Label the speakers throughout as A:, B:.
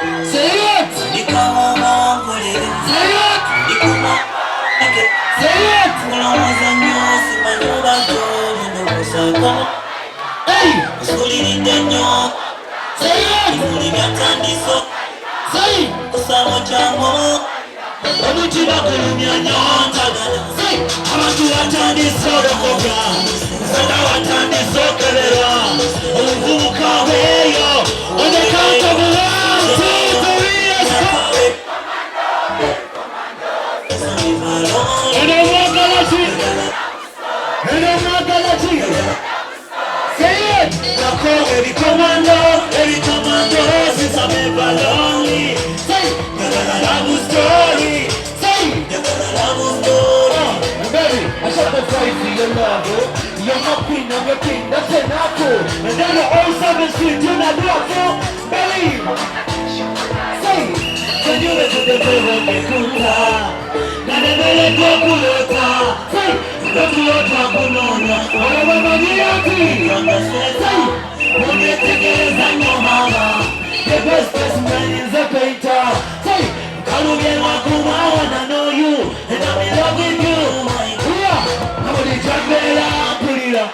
A: Say it. Say it. Say it. Hey. Say it. Say it. Omutima kulumya nyonta. Say, abantu batandise olokoka. Nsana watandise okeberwa. Obuvubuka bweyo. On the count of 1, 2, 3, let's go. Galaxy. Say it. Every commando, since I'm ever lonely. Say, love story. Say, love story. Baby, I shot the fight for your love. You're my queen, I'm your king, that's enough. And then the old 7 street, you're not beautiful. Believe. Say, can you let the devil be cool? Say, don't you want to know? Whatever you say, when you take it as your mama, the best person is a painter. Say, come again, Wakuma, I wanna know you, and I'm in love with you. Yeah, I'm gonna drag Bella, put it up.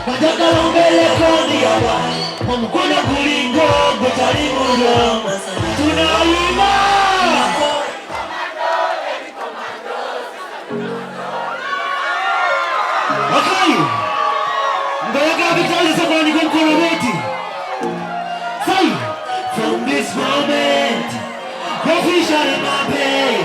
A: But I can't Bella, call the other. I'm gonna put it go, but I didn't know. Tonight, from this moment, official in my pain.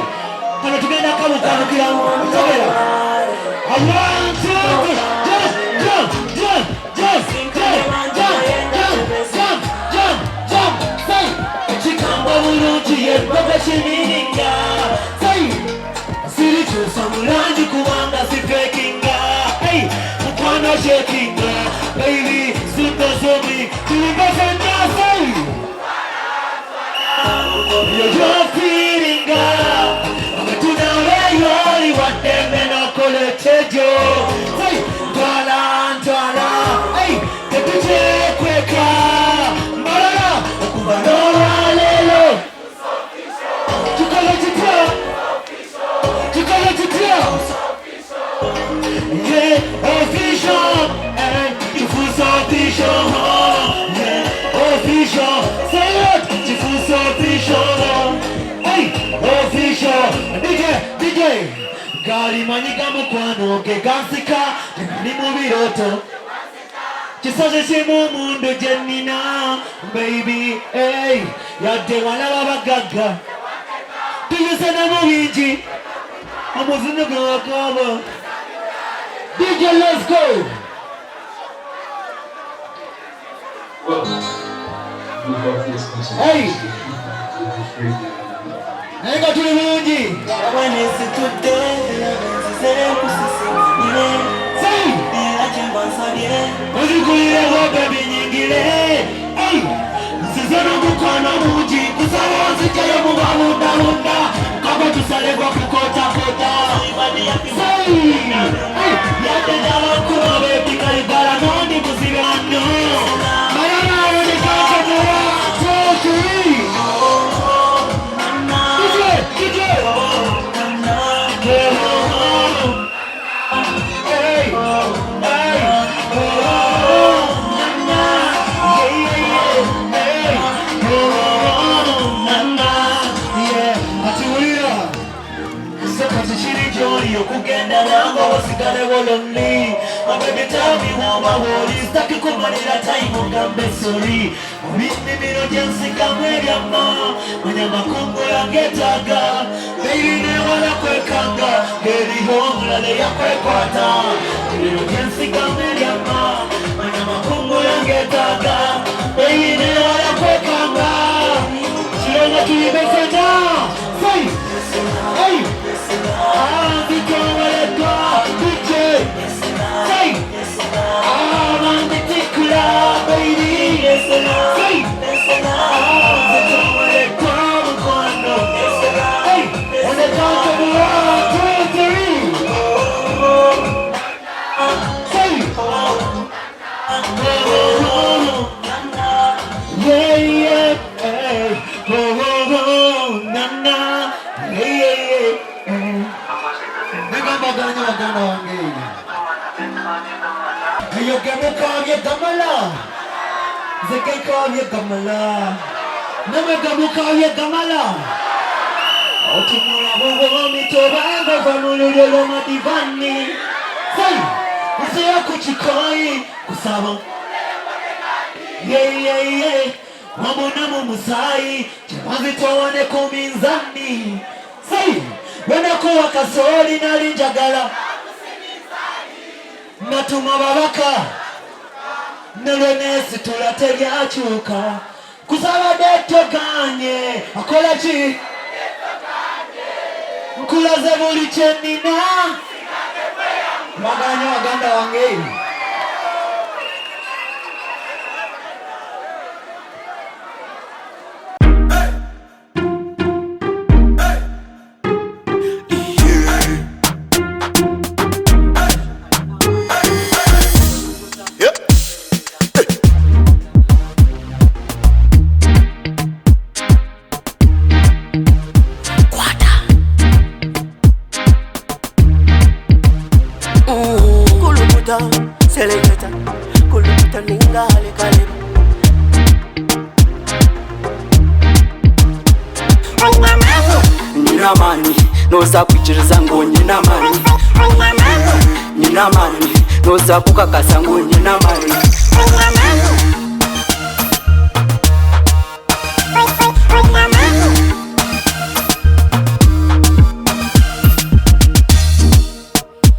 A: I want to shaking, baby, super zombie, you're feeling God. I'm to know where you only want them and I'll call it you. Hey, Dala, hey, the DJ quicker. Mara, Kubanora, Lelo. To call it yeah, official, and you full official, yeah, official, say it, you full official, hey, official, DJ, Gali maniga mukwano, ke gansika, ni mubiroto, chisaje shimu mundu jenina, baby, hey, yadde wana babagaga, tuyusana muwinji, amuzinu gwakaba, DJ, let's go. Hey. I got to the Muji. When is it today? Say. Baby nyingile. Hey. Sizana mukana Muji. Kusawa zikaya mubamuda hunda. Kama tusale kwa kukota kota. Say. Hey. Yate dawa kuwa baby karibara noni kuzirano. Marana rudi kaka mura. Tokiri. DJ. Hey. Kugenda nango wasigale wolonly. My baby tell me how my world is. Taki kumanira time ugambe sorry. Mimi mino jensi kamwe yama. Manyama kungo ya getaga. Baby ne wala kwekanga. Geri home lale ya kwekwata. Mino jensi kamwe yama. Manyama kungo ya getaga. Baby ne wala kwekanga. Chilonga tuibesena. Say. Hey. Say, gana wange ayo gamuka gamala zeke gamala name gamuka gamala otumula bongo mitobanga famululelo madivani sai usiya kuchikoi kusaba yeah wabona mumusai chimazi tuwane kuminzani sai wenakuwa kasoli nalinjagala natuma babaka nelwenesi tulateryachuka kusaba detoganye akola chi nkulaze buli chenina maganya waganda wange
B: Selecta, kuluta ningale kale. Nina mani, noza kuchiriza ngo nina mani. Nina mani, noza kukakasa ngo nina mani.